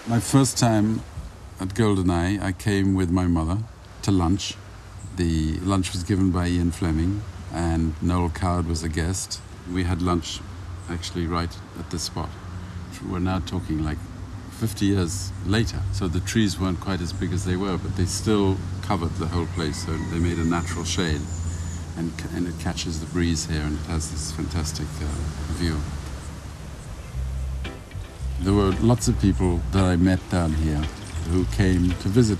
My first time at GoldenEye, I came with my mother to lunch. The lunch was given by Ian Fleming, and Noel Coward was a guest. We had lunch actually right at this spot. We're now talking like 50 years later, so the trees weren't quite as big as they were, but they still covered the whole place, so they made a natural shade, and it catches the breeze here, and it has this fantastic view. There were lots of people that I met down here who came to visit.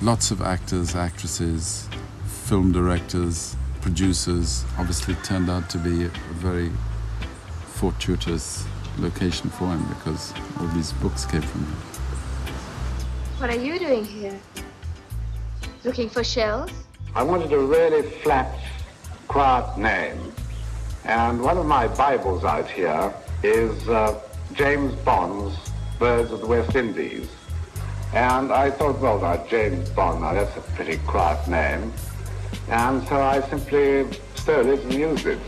Lots of actors, actresses, film directors, producers. Obviously it turned out to be a very fortuitous location for him because all these books came from him. What are you doing here? Looking for shells? I wanted a really flat, quiet name. And one of my Bibles out here is James Bond's Birds of the West Indies. And I thought, well, now, James Bond, now that's a pretty quiet name. And so I simply stole it and used it.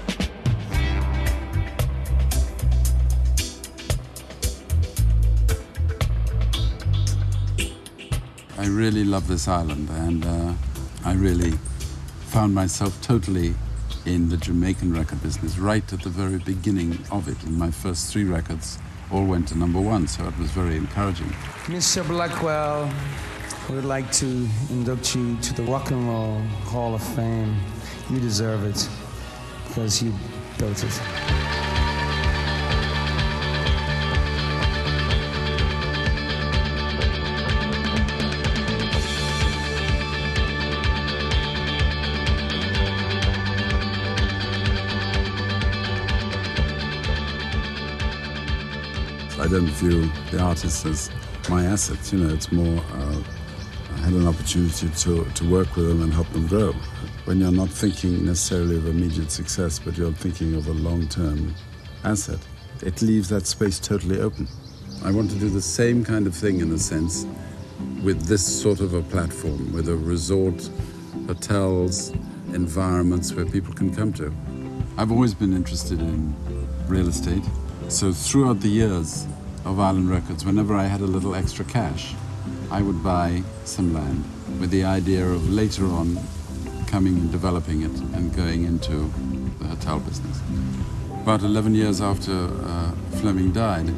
I really love this island, and I really found myself totally in the Jamaican record business right at the very beginning of it. And my first 3 records all went to #1, so it was very encouraging. Mr. Blackwell, we would like to induct you to the Rock and Roll Hall of Fame. You deserve it, because you built it. I don't view the artist as my assets, you know, it's more, I had an opportunity to work with them and help them grow. When you're not thinking necessarily of immediate success, but you're thinking of a long-term asset, it leaves that space totally open. I want to do the same kind of thing, in a sense, with this sort of a platform, with a resort, hotels, environments where people can come to. I've always been interested in real estate. So throughout the years of Island Records, whenever I had a little extra cash, I would buy some land with the idea of later on coming and developing it and going into the hotel business. About 11 years after Fleming died,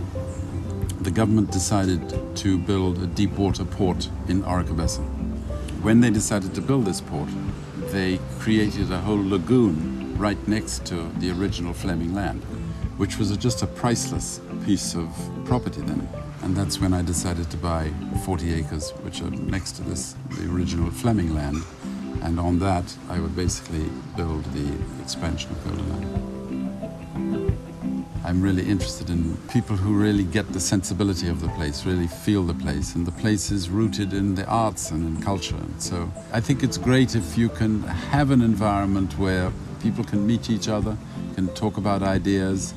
the government decided to build a deep water port in Oricabessa. When they decided to build this port, they created a whole lagoon right next to the original Fleming land, which was just a priceless piece of property then. And that's when I decided to buy 40 acres, which are next to this, the original Fleming land. And on that, I would basically build the expansion of GoldenEye. I'm really interested in people who really get the sensibility of the place, really feel the place. And the place is rooted in the arts and in culture. And so I think it's great if you can have an environment where people can meet each other, can talk about ideas,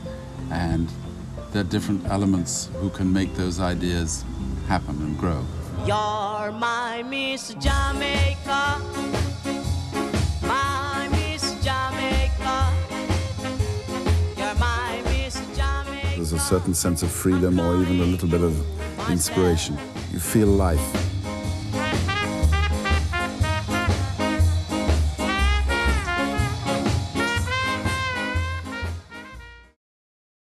and there are different elements who can make those ideas happen and grow. You're my Miss Jamaica, my Miss Jamaica, you're my Miss Jamaica. There's a certain sense of freedom or even a little bit of inspiration. You feel life.